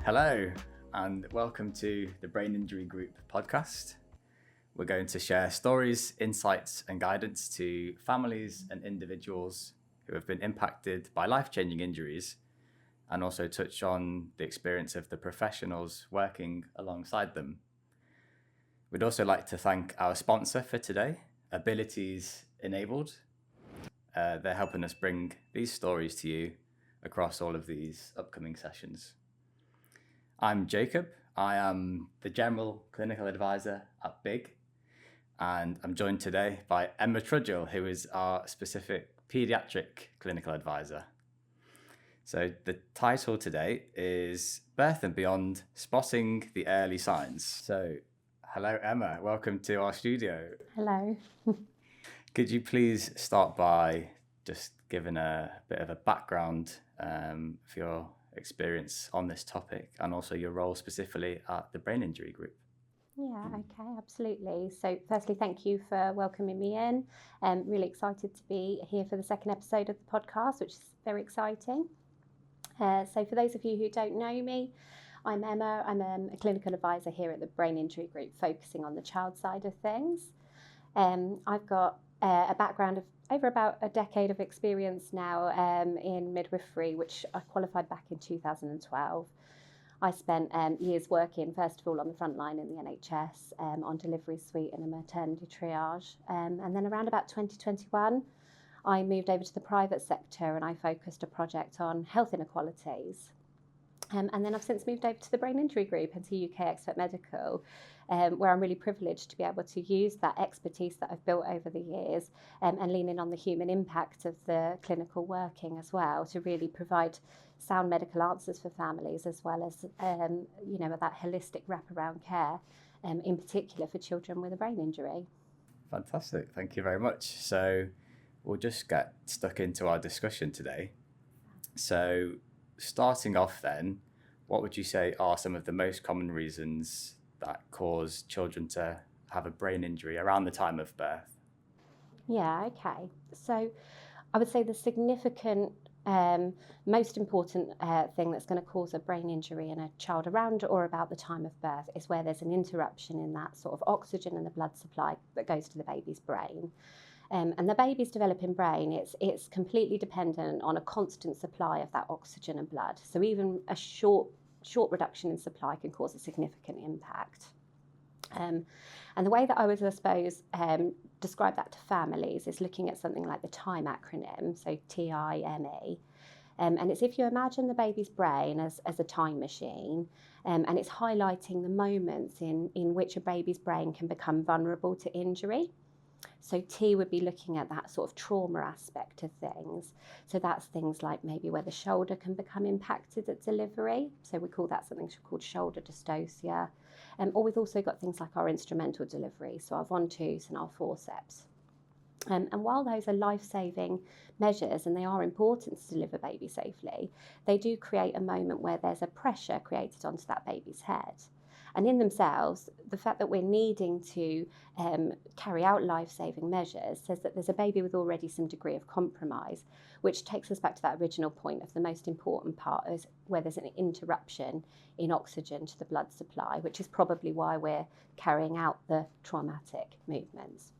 Hello, and welcome to the Brain Injury Group podcast. We're going to share stories, insights, and guidance to families and individuals who have been impacted by life-changing injuries, and also touch on the experience of the professionals working alongside them. We'd also like to thank our sponsor for today, Abilities Enabled. They're helping us bring these stories to you across all of these upcoming sessions. I'm Jacob. I am the General Clinical Advisor at BIG, and I'm joined today by Emma Trudgill, who is our specific Paediatric Clinical Advisor. So the title today is Birth and Beyond, Spotting the Early Signs. So hello, Emma. Welcome to our studio. Hello. Could you please start by just giving a bit of a background for your experience on this topic and also your role specifically at the Brain Injury Group? Yeah, okay, absolutely. So firstly, thank you for welcoming me in. I'm really excited to be here for the second episode of the podcast, which is very exciting. So for those of you who don't know me, I'm Emma. I'm a clinical advisor here at the Brain Injury Group, focusing on the child side of things. I've got a background of over about a decade of experience now in midwifery, which I qualified back in 2012. I spent years working, first of all, on the front line in the NHS, on delivery suite and a maternity triage. And then around about 2021, I moved over to the private sector and I focused a project on health inequalities. And then I've since moved over to the Brain Injury Group and to UK Expert Medical, where I'm really privileged to be able to use that expertise that I've built over the years and lean in on the human impact of the clinical working as well to really provide sound medical answers for families, as well as that holistic wraparound care, in particular for children with a brain injury. Fantastic. Thank you very much. So we'll just get stuck into our discussion today. So starting off then, what would you say are some of the most common reasons that cause children to have a brain injury around the time of birth? Yeah, okay. So I would say the significant, most important thing that's going to cause a brain injury in a child around or about the time of birth is where there's an interruption in that sort of oxygen and the blood supply that goes to the baby's brain. And the baby's developing brain, it's completely dependent on a constant supply of that oxygen and blood. So even a short reduction in supply can cause a significant impact. And the way that I would, I suppose, describe that to families is looking at something like the TIME acronym, so TIME. And it's if you imagine the baby's brain as a time machine, and it's highlighting the moments in which a baby's brain can become vulnerable to injury. So T would be looking at that sort of trauma aspect of things. So that's things like maybe where the shoulder can become impacted at delivery. So we call that something called shoulder dystocia. Or we've also got things like our instrumental delivery, so our von-Teuse and our forceps. And while those are life-saving measures and they are important to deliver baby safely, they do create a moment where there's a pressure created onto that baby's head. And in themselves, the fact that we're needing to carry out life-saving measures says that there's a baby with already some degree of compromise, which takes us back to that original point of the most important part is where there's an interruption in oxygen to the blood supply, which is probably why we're carrying out the traumatic movements.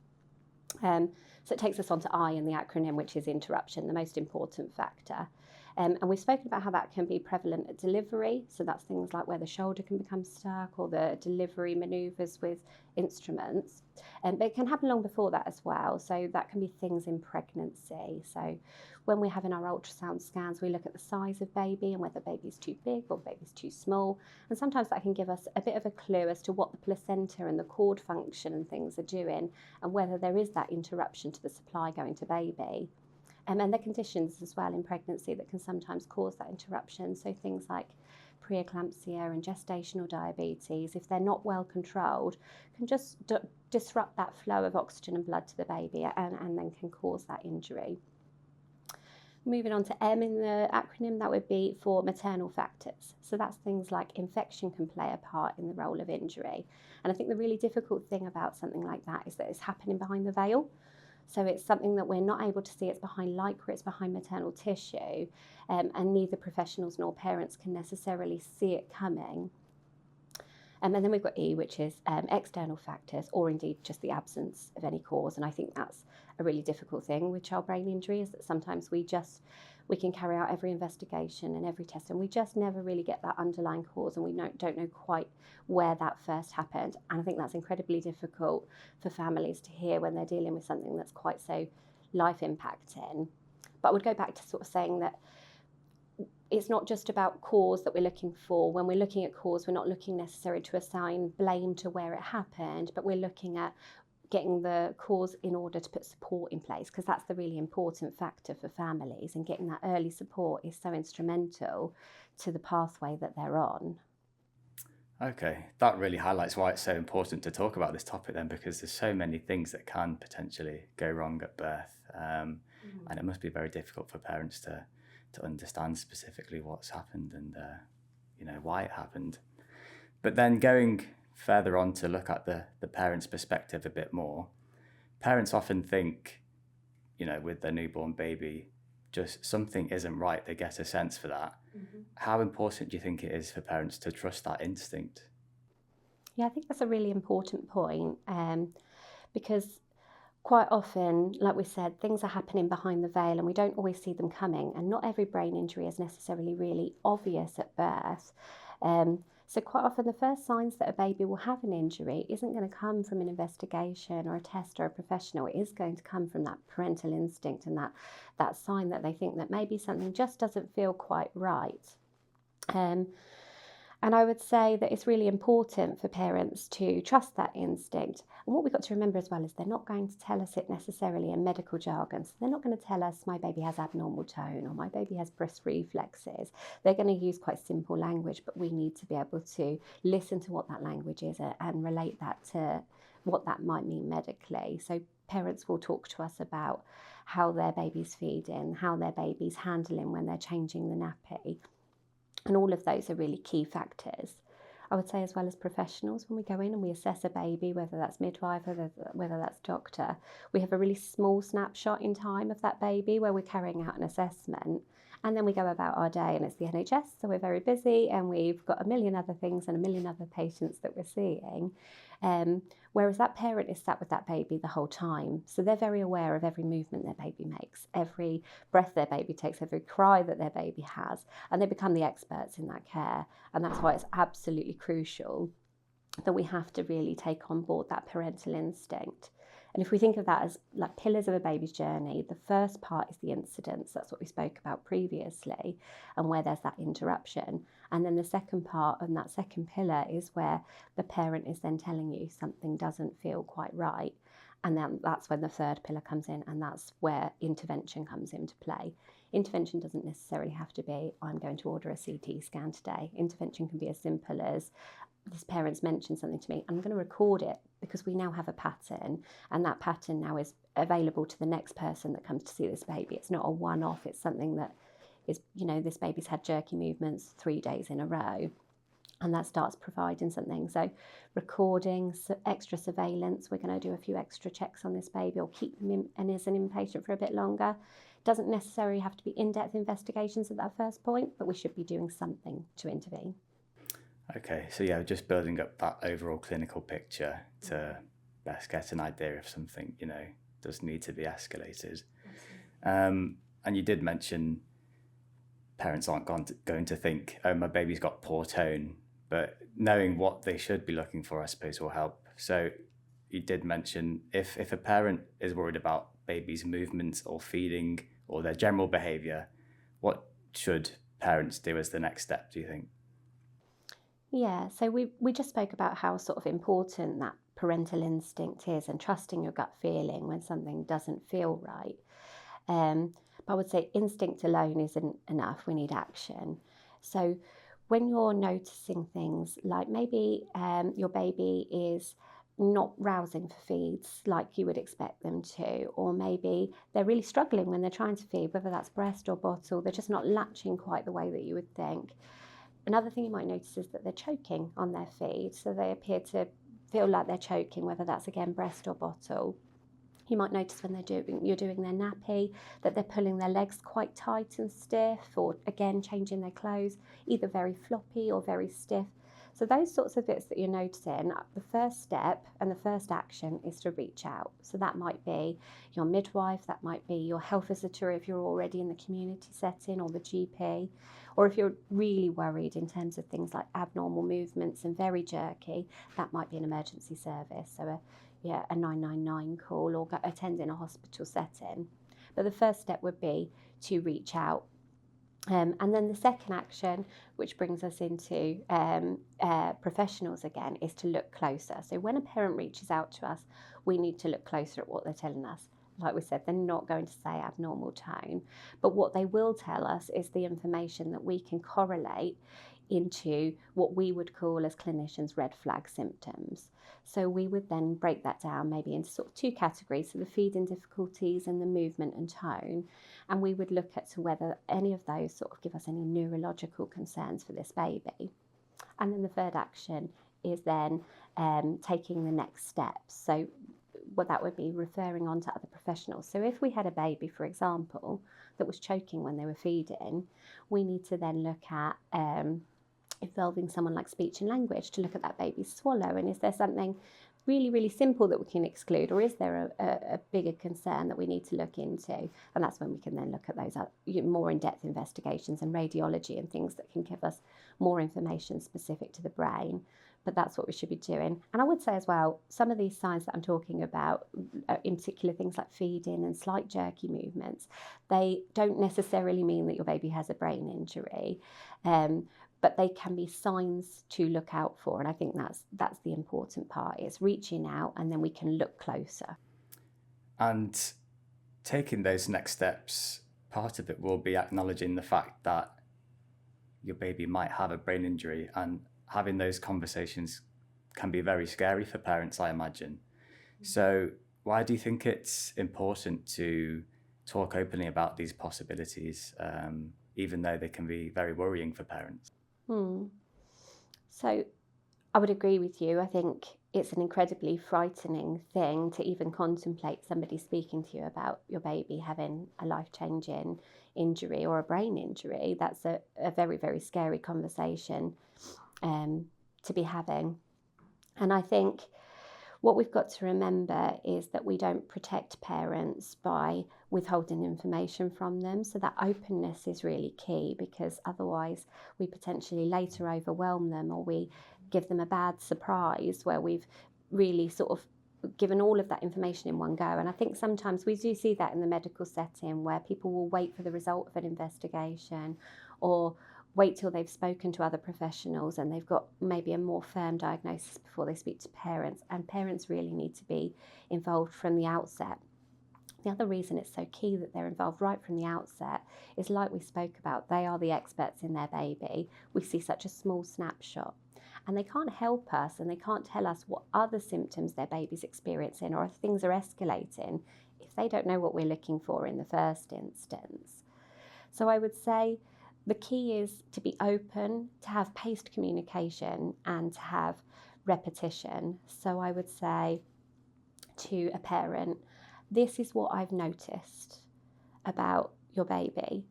So it takes us on to I in the acronym, which is interruption, the most important factor. And we've spoken about how that can be prevalent at delivery. So that's things like where the shoulder can become stuck or the delivery manoeuvres with instruments. But it can happen long before that as well. So that can be things in pregnancy. So when we're having our ultrasound scans, we look at the size of baby and whether baby's too big or baby's too small. And sometimes that can give us a bit of a clue as to what the placenta and the cord function and things are doing and whether there is that interruption to the supply going to baby. And the conditions as well in pregnancy that can sometimes cause that interruption. So things like preeclampsia and gestational diabetes, if they're not well controlled, can just disrupt that flow of oxygen and blood to the baby and then can cause that injury. Moving on to M in the acronym, that would be for maternal factors. So that's things like infection can play a part in the role of injury. And I think the really difficult thing about something like that is that it's happening behind the veil. So it's something that we're not able to see. It's behind lycra, it's behind maternal tissue, and neither professionals nor parents can necessarily see it coming. And then we've got E, which is external factors, or indeed just the absence of any cause. And I think that's a really difficult thing with child brain injury, is that sometimes we can carry out every investigation and every test, and we just never really get that underlying cause, and we don't know quite where that first happened. And I think that's incredibly difficult for families to hear when they're dealing with something that's quite so life impacting. But I would go back to sort of saying that it's not just about cause that we're looking for. When we're looking at cause, we're not looking necessarily to assign blame to where it happened, but we're looking at getting the cause in order to put support in place, because that's the really important factor for families, and getting that early support is so instrumental to the pathway that they're on. Okay, that really highlights why it's so important to talk about this topic then, because there's so many things that can potentially go wrong at birth, and it must be very difficult for parents to understand specifically what's happened and why it happened. But then going further on to look at the parent's perspective a bit more, parents often think, with their newborn baby, just something isn't right. They get a sense for that. How important do you think it is for parents to trust that instinct? Yeah, I think that's a really important point, because quite often, like we said, things are happening behind the veil and we don't always see them coming, and not every brain injury is necessarily really obvious at birth. So quite often the first signs that a baby will have an injury isn't going to come from an investigation or a test or a professional. It is going to come from that parental instinct and that sign that they think that maybe something just doesn't feel quite right. And I would say that it's really important for parents to trust that instinct. And what we've got to remember as well is they're not going to tell us it necessarily in medical jargon. So they're not going to tell us my baby has abnormal tone or my baby has brisk reflexes. They're going to use quite simple language, but we need to be able to listen to what that language is and relate that to what that might mean medically. So parents will talk to us about how their baby's feeding, how their baby's handling when they're changing the nappy. And all of those are really key factors. I would say, as well as professionals, when we go in and we assess a baby, whether that's midwife, whether that's doctor, we have a really small snapshot in time of that baby where we're carrying out an assessment. And then we go about our day, and it's the NHS, so we're very busy and we've got a million other things and a million other patients that we're seeing. Whereas that parent is sat with that baby the whole time. So they're very aware of every movement their baby makes, every breath their baby takes, every cry that their baby has, and they become the experts in that care. And that's why it's absolutely crucial that we have to really take on board that parental instinct. And if we think of that as like pillars of a baby's journey, the first part is the incidents. That's what we spoke about previously, and where there's that interruption. And then the second part and that second pillar is where the parent is then telling you something doesn't feel quite right. And then that's when the third pillar comes in, and that's where intervention comes into play. Intervention doesn't necessarily have to be, I'm going to order a CT scan today. Intervention can be as simple as, this parent's mentioned something to me, I'm going to record it because we now have a pattern, and that pattern now is available to the next person that comes to see this baby. It's not a one-off, it's something that is, this baby's had jerky movements 3 days in a row, and that starts providing something. So recording, extra surveillance, we're going to do a few extra checks on this baby or keep them in, and as an inpatient for a bit longer. It doesn't necessarily have to be in-depth investigations at that first point, but we should be doing something to intervene. Okay, so yeah, just building up that overall clinical picture to best get an idea if something, does need to be escalated. And you did mention parents aren't going to think, oh, my baby's got poor tone, but knowing what they should be looking for, I suppose, will help. So you did mention if a parent is worried about baby's movements or feeding or their general behaviour, what should parents do as the next step, do you think? Yeah, so we just spoke about how sort of important that parental instinct is, and trusting your gut feeling when something doesn't feel right. But I would say instinct alone isn't enough. We need action. So when you're noticing things like maybe your baby is not rousing for feeds like you would expect them to, or maybe they're really struggling when they're trying to feed, whether that's breast or bottle, they're just not latching quite the way that you would think. Another thing you might notice is that they're choking on their feed, so they appear to feel like they're choking, whether that's again breast or bottle. You might notice when you're doing their nappy that they're pulling their legs quite tight and stiff, or again changing their clothes, either very floppy or very stiff. So those sorts of bits that you're noticing, the first step and the first action is to reach out. So that might be your midwife, that might be your health visitor if you're already in the community setting, or the GP, or if you're really worried in terms of things like abnormal movements and very jerky, that might be an emergency service. So a 999 call, or attend in a hospital setting. But the first step would be to reach out. And then the second action, which brings us into professionals again, is to look closer. So when a parent reaches out to us, we need to look closer at what they're telling us. Like we said, they're not going to say abnormal tone, but what they will tell us is the information that we can correlate into what we would call as clinicians red flag symptoms. So we would then break that down maybe into sort of two categories, so the feeding difficulties and the movement and tone, and we would look at whether any of those sort of give us any neurological concerns for this baby. And then the third action is then taking the next steps. So what that would be referring on to other professionals. So if we had a baby, for example, that was choking when they were feeding, we need to then look at involving someone like speech and language to look at that baby's swallow, and is there something really, really simple that we can exclude, or is there a bigger concern that we need to look into? And that's when we can then look at those more in-depth investigations and radiology and things that can give us more information specific to the brain. But that's what we should be doing. And I would say as well, some of these signs that I'm talking about, in particular things like feeding and slight jerky movements, they don't necessarily mean that your baby has a brain injury. But they can be signs to look out for. And I think that's the important part, is reaching out, and then we can look closer. And taking those next steps, part of it will be acknowledging the fact that your baby might have a brain injury, and having those conversations can be very scary for parents, I imagine. So why do you think it's important to talk openly about these possibilities, even though they can be very worrying for parents? So I would agree with you. I think it's an incredibly frightening thing to even contemplate somebody speaking to you about your baby having a life-changing injury or a brain injury. That's a very, very scary conversation to be having. And I think what we've got to remember is that we don't protect parents by withholding information from them. So that openness is really key, because otherwise we potentially later overwhelm them, or we give them a bad surprise where we've really sort of given all of that information in one go. And I think sometimes we do see that in the medical setting, where people will wait for the result of an investigation, or wait till they've spoken to other professionals and they've got maybe a more firm diagnosis before they speak to parents. And parents really need to be involved from the outset. The other reason it's so key that they're involved right from the outset is, like we spoke about, they are the experts in their baby. We see such a small snapshot, and they can't help us, and they can't tell us what other symptoms their baby's experiencing, or if things are escalating, if they don't know what we're looking for in the first instance. So I would say the key is to be open, to have paced communication, and to have repetition. So I would say to a parent, this is what I've noticed about your baby.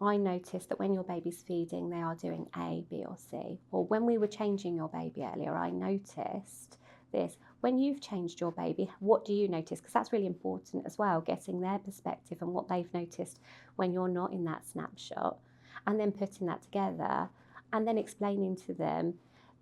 I noticed that when your baby's feeding, they are doing A, B, or C. Or when we were changing your baby earlier, I noticed this. When you've changed your baby, what do you notice? Because that's really important as well, getting their perspective and what they've noticed when you're not in that snapshot, and then putting that together and then explaining to them,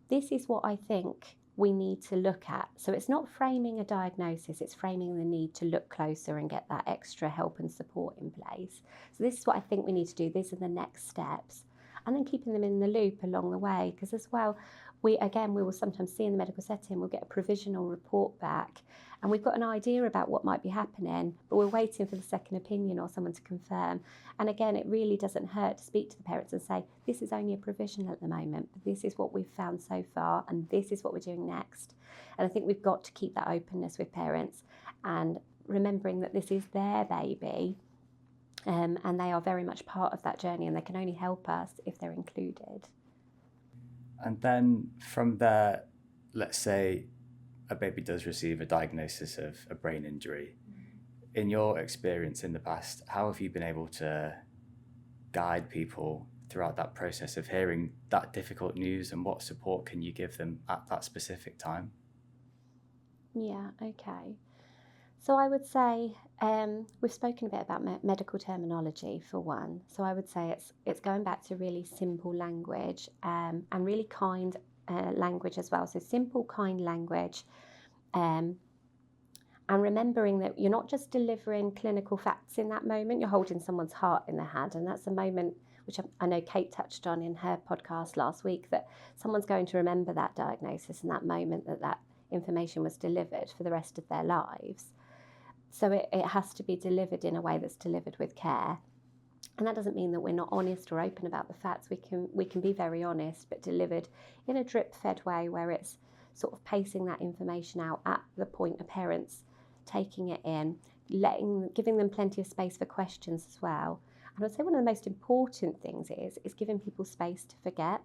this is what I think we need to look at. So it's not framing a diagnosis, it's framing the need to look closer and get that extra help and support in place. So this is what I think we need to do. These are the next steps. And then keeping them in the loop along the way, because as well, we will sometimes see in the medical setting, we'll get a provisional report back, and we've got an idea about what might be happening, but we're waiting for the second opinion or someone to confirm. And again, it really doesn't hurt to speak to the parents and say, this is only a provisional at the moment, but this is what we've found so far, and this is what we're doing next. And I think we've got to keep that openness with parents, and remembering that this is their baby, and they are very much part of that journey, and they can only help us if they're included. And then from there, let's say a baby does receive a diagnosis of a brain injury. in your experience in the past, how have you been able to guide people throughout that process of hearing that difficult news, and what support can you give them at that specific time? Yeah, okay. So I would say we've spoken a bit about medical terminology for one. So I would say it's going back to really simple language and really kind language as well. So simple, kind language, um, and remembering that you're not just delivering clinical facts in that moment. You're holding someone's heart in their hand, and that's a moment which I know Kate touched on in her podcast last week. That someone's going to remember that diagnosis and that moment that information was delivered for the rest of their lives. So it has to be delivered in a way that's delivered with care. And that doesn't mean that we're not honest or open about the facts. We can be very honest, but delivered in a drip-fed way where it's sort of pacing that information out at the point of parents taking it in, giving them plenty of space for questions as well. And I'd say one of the most important things is giving people space to forget,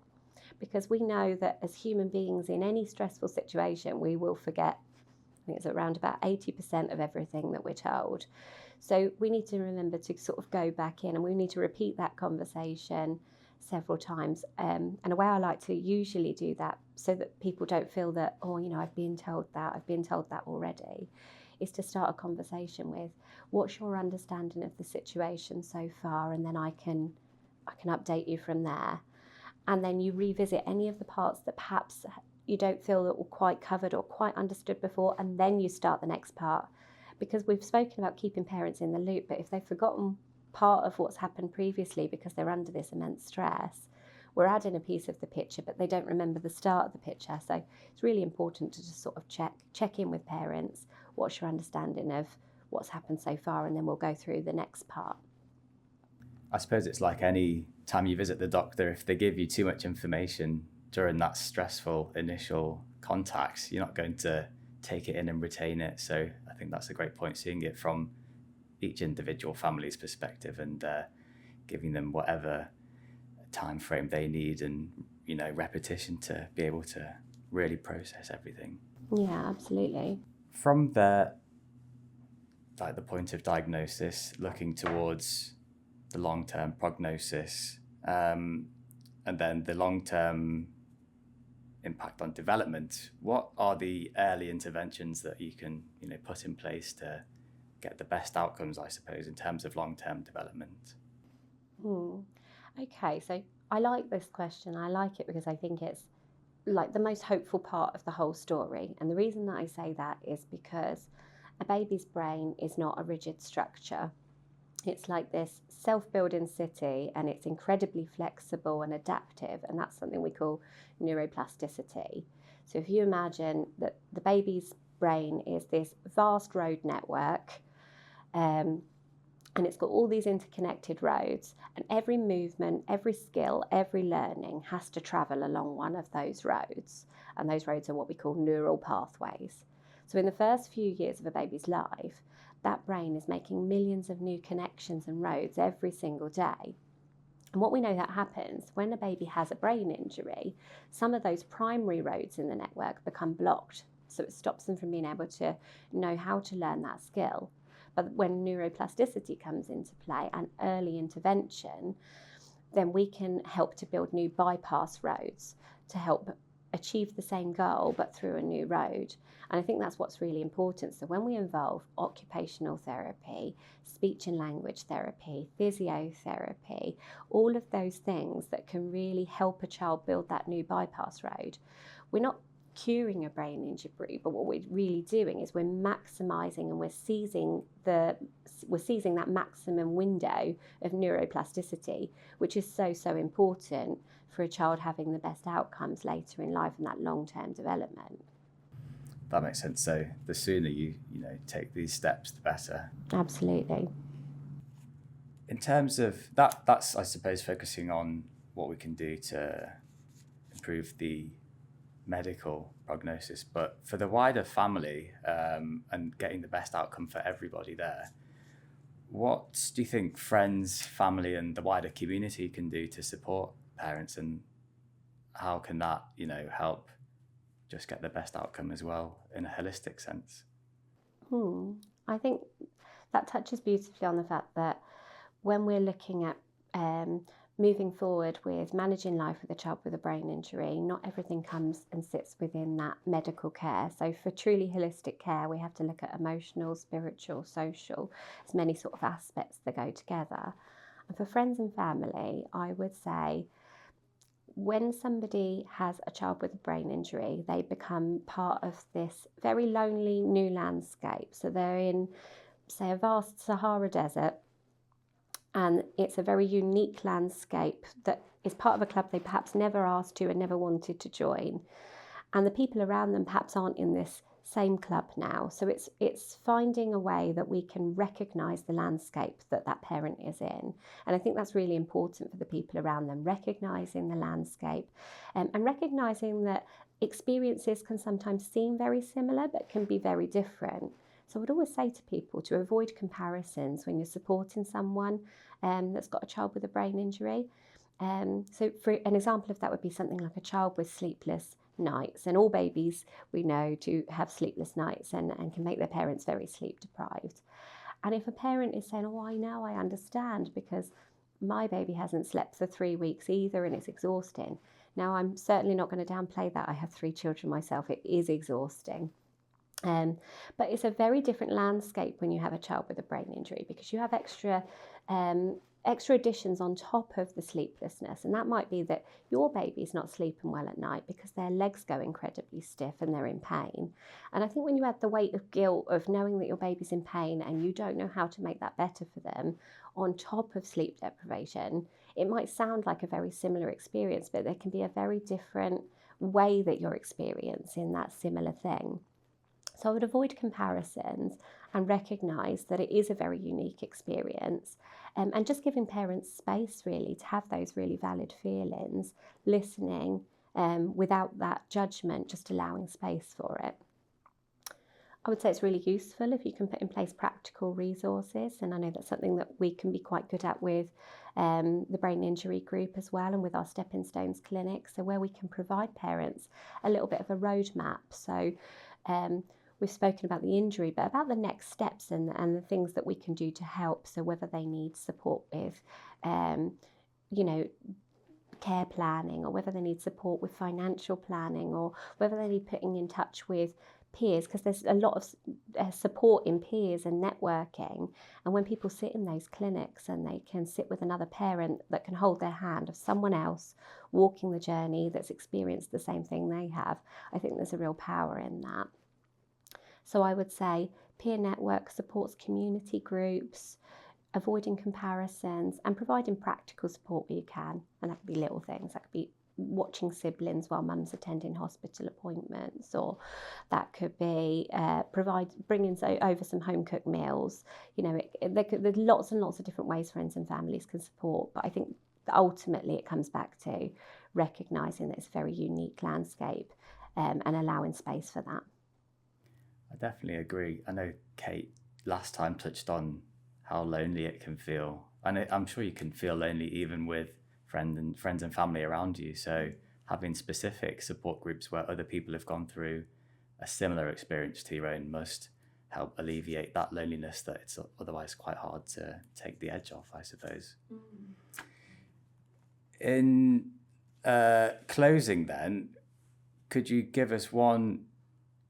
because we know that as human beings in any stressful situation, we will forget. I think it's around about 80% of everything that we're told. So we need to remember to sort of go back in, and we need to repeat that conversation several times. And a way I like to usually do that, so that people don't feel that, oh, I've been told that already, is to start a conversation with, what's your understanding of the situation so far? And then I can update you from there. And then you revisit any of the parts that perhaps you don't feel that were quite covered or quite understood before, and then you start the next part. Because we've spoken about keeping parents in the loop, but if they've forgotten part of what's happened previously because they're under this immense stress, we're adding a piece of the picture, but they don't remember the start of the picture. So it's really important to just sort of check in with parents. What's your understanding of what's happened so far? And then we'll go through the next part. I suppose it's like any time you visit the doctor, if they give you too much information during that stressful initial contact, you're not going to take it in and retain it. So I think that's a great point, seeing it from each individual family's perspective and giving them whatever time frame they need and repetition to be able to really process everything. Yeah, absolutely. From the point of diagnosis, looking towards the long-term prognosis, and then the long-term impact on development, what are the early interventions that you can put in place to get the best outcomes, I suppose, in terms of long-term development? Okay, so I like this question. I like it because I think it's like the most hopeful part of the whole story. And the reason that I say that is because a baby's brain is not a rigid structure. It's like this self-building city, and it's incredibly flexible and adaptive, and that's something we call neuroplasticity. So if you imagine that the baby's brain is this vast road network, and it's got all these interconnected roads, and every movement, every skill, every learning has to travel along one of those roads, and those roads are what we call neural pathways. So in the first few years of a baby's life, that brain is making millions of new connections and roads every single day. And what we know that happens when a baby has a brain injury, some of those primary roads in the network become blocked. So it stops them from being able to know how to learn that skill. But when neuroplasticity comes into play and early intervention, then we can help to build new bypass roads to help achieve the same goal but through a new road. And I think that's what's really important. So when we involve occupational therapy, speech and language therapy, physiotherapy, all of those things that can really help a child build that new bypass road, we're not curing a brain injury, but what we're really doing is we're maximizing and we're seizing that maximum window of neuroplasticity, which is so important for a child having the best outcomes later in life and that long-term development. That makes sense. So the sooner you take these steps, the better. Absolutely. In terms of that's I suppose focusing on what we can do to improve the medical prognosis, but for the wider family and getting the best outcome for everybody there, what do you think friends, family and the wider community can do to support parents, and how can that help just get the best outcome as well in a holistic sense? I think that touches beautifully on the fact that when we're looking at moving forward with managing life with a child with a brain injury, not everything comes and sits within that medical care. So for truly holistic care, we have to look at emotional, spiritual, social, as many sort of aspects that go together. And for friends and family, I would say when somebody has a child with a brain injury, they become part of this very lonely new landscape. So they're in, say, a vast Sahara desert, and it's a very unique landscape that is part of a club they perhaps never asked to and never wanted to join. And the people around them perhaps aren't in this same club now. So it's finding a way that we can recognise the landscape that that parent is in. And I think that's really important for the people around them, recognising the landscape, and recognising that experiences can sometimes seem very similar but can be very different. So I would always say to people to avoid comparisons when you're supporting someone that's got a child with a brain injury. So for an example of that would be something like a child with sleepless nights, and all babies we know do have sleepless nights and can make their parents very sleep deprived. And if a parent is saying, oh, I know, I understand, because my baby hasn't slept for 3 weeks either and it's exhausting. Now, I'm certainly not going to downplay that. I have 3 children myself. It is exhausting. But it's a very different landscape when you have a child with a brain injury, because you have extra additions on top of the sleeplessness. And that might be that your baby's not sleeping well at night because their legs go incredibly stiff and they're in pain. And I think when you add the weight of guilt of knowing that your baby's in pain and you don't know how to make that better for them on top of sleep deprivation, it might sound like a very similar experience, but there can be a very different way that you're experiencing that similar thing. So I would avoid comparisons and recognise that it is a very unique experience, and just giving parents space really to have those really valid feelings, listening without that judgment, just allowing space for it. I would say it's really useful if you can put in place practical resources, and I know that's something that we can be quite good at with the brain injury group as well, and with our Stepping Stones clinic, so where we can provide parents a little bit of a roadmap. So we've spoken about the injury, but about the next steps and the things that we can do to help. So whether they need support with, care planning, or whether they need support with financial planning, or whether they need putting in touch with peers, because there's a lot of support in peers and networking. And when people sit in those clinics and they can sit with another parent that can hold their hand of someone else walking the journey that's experienced the same thing they have, I think there's a real power in that. So I would say peer network supports community groups, avoiding comparisons, and providing practical support where you can. And that could be little things. That could be watching siblings while mum's attending hospital appointments, or that could be bringing over some home cooked meals. There's lots and lots of different ways friends and families can support. But I think ultimately it comes back to recognising that it's a very unique landscape, and allowing space for that. I definitely agree. I know Kate last time touched on how lonely it can feel. And I'm sure you can feel lonely even with friends and family around you. So having specific support groups where other people have gone through a similar experience to your own must help alleviate that loneliness that it's otherwise quite hard to take the edge off, I suppose. In closing then, could you give us one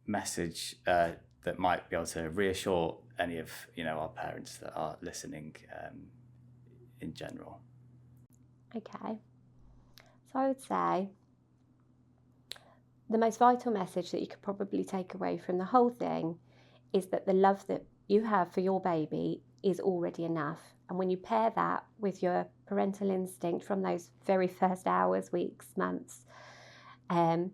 message that might be able to reassure any of our parents that are listening in general? Okay, so I would say the most vital message that you could probably take away from the whole thing is that the love that you have for your baby is already enough. And when you pair that with your parental instinct from those very first hours, weeks, months, then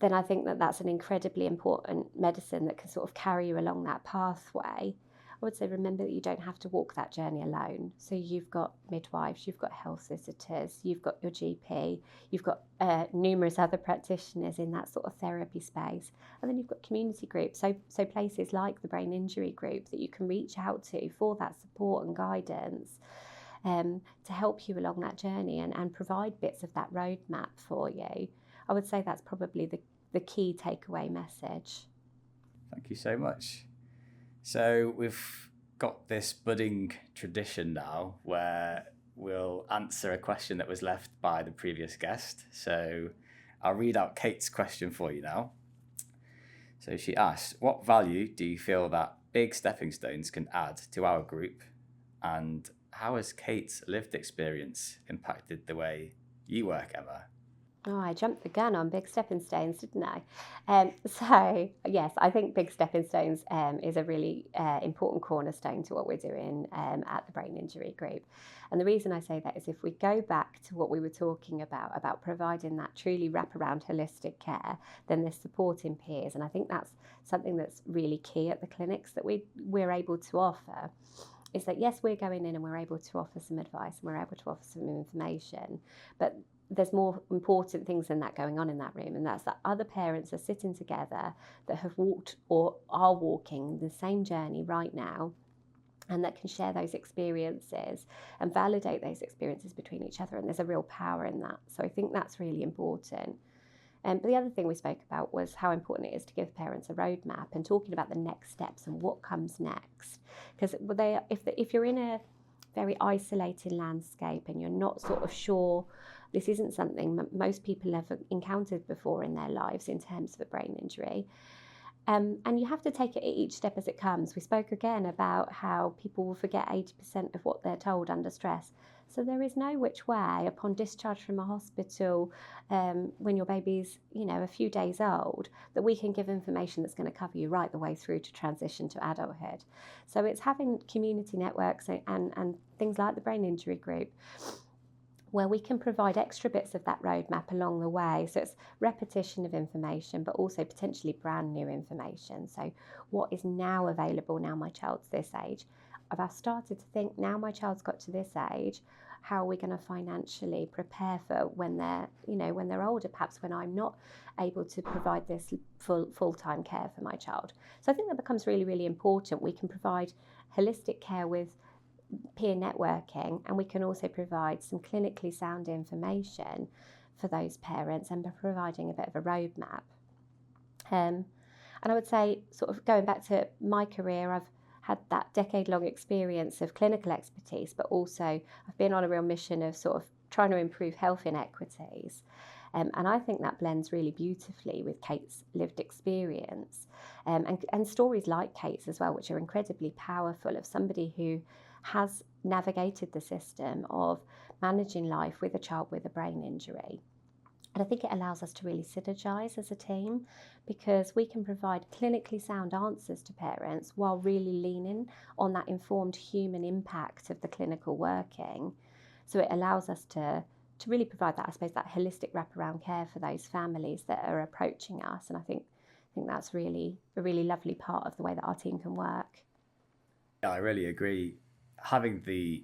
I think that that's an incredibly important medicine that can sort of carry you along that pathway. I would say remember that you don't have to walk that journey alone. So you've got midwives, you've got health visitors, you've got your GP, you've got numerous other practitioners in that sort of therapy space. And then you've got community groups, so places like the brain injury group that you can reach out to for that support and guidance, to help you along that journey and provide bits of that roadmap for you. I would say that's probably the key takeaway message. Thank you so much. So we've got this budding tradition now where we'll answer a question that was left by the previous guest. So I'll read out Kate's question for you now. So she asked, what value do you feel that big stepping stones can add to our group? And how has Kate's lived experience impacted the way you work, Emma? Oh, I jumped the gun on big stepping stones, didn't I? So, yes, I think big stepping stones is a really important cornerstone to what we're doing at the Brain Injury Group. And the reason I say that is if we go back to what we were talking about providing that truly wraparound holistic care, then there's supporting peers. And I think that's something that's really key at the clinics that we're able to offer. Is that, yes, we're going in and we're able to offer some advice and we're able to offer some information, but there's more important things than that going on in that room, and that's that other parents are sitting together that have walked or are walking the same journey right now, and that can share those experiences and validate those experiences between each other, and there's a real power in that. So I think that's really important. But the other thing we spoke about was how important it is to give parents a roadmap and talking about the next steps and what comes next. Because if you're in a very isolated landscape and you're not sort of sure, this isn't something most people have encountered before in their lives in terms of a brain injury. And you have to take it each step as it comes. We spoke again about how people will forget 80% of what they're told under stress. So there is no which way upon discharge from a hospital when your baby's, a few days old, that we can give information that's going to cover you right the way through to transition to adulthood. So it's having community networks and things like the Brain Injury Group, where we can provide extra bits of that roadmap along the way. So it's repetition of information, but also potentially brand new information. So what is now available now my child's this age? I've started to think, now my child's got to this age, how are we going to financially prepare for when they're older, perhaps when I'm not able to provide this full-time care for my child. So I think that becomes really, really important. We can provide holistic care with peer networking, and we can also provide some clinically sound information for those parents and providing a bit of a roadmap. And I would say, sort of going back to my career, I've had that decade-long experience of clinical expertise, but also I've been on a real mission of sort of trying to improve health inequities. And I think that blends really beautifully with Kate's lived experience and stories like Kate's as well, which are incredibly powerful, of somebody who has navigated the system of managing life with a child with a brain injury. And I think it allows us to really synergize as a team, because we can provide clinically sound answers to parents while really leaning on that informed human impact of the clinical working. So it allows us to really provide that, I suppose, that holistic wraparound care for those families that are approaching us. And I think that's really a really lovely part of the way that our team can work. Yeah, I really agree. Having the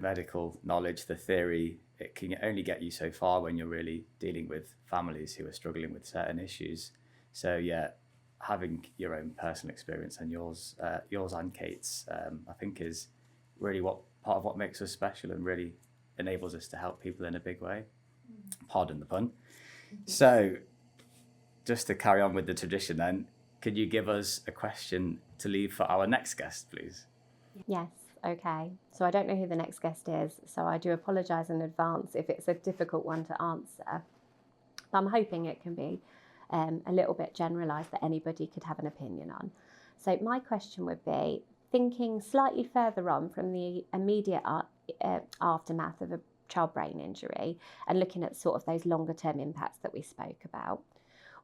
medical knowledge, the theory, it can only get you so far when you're really dealing with families who are struggling with certain issues. So yeah, having your own personal experience and yours and Kate's, I think is really part of what makes us special and really enables us to help people in a big way. Pardon the pun. So just to carry on with the tradition then, could you give us a question to leave for our next guest, please? Yes. Okay, so I don't know who the next guest is, so I do apologise in advance if it's a difficult one to answer. But I'm hoping it can be a little bit generalised, that anybody could have an opinion on. So my question would be, thinking slightly further on from the immediate aftermath of a child brain injury and looking at sort of those longer term impacts that we spoke about,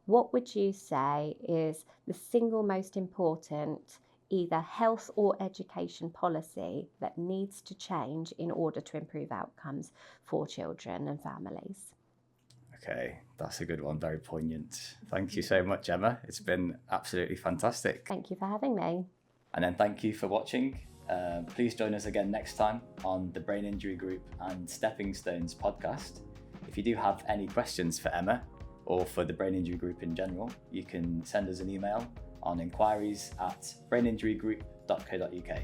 what would you say is the single most important either health or education policy that needs to change in order to improve outcomes for children and families? Okay, that's a good one. Very poignant. Thank you so much, Emma. It's been absolutely fantastic. Thank you for having me. And then thank you for watching. Please join us again next time on the Brain Injury Group and Stepping Stones podcast. If you do have any questions for Emma or for the Brain Injury Group in general, you can send us an email on enquiries@braininjurygroup.co.uk.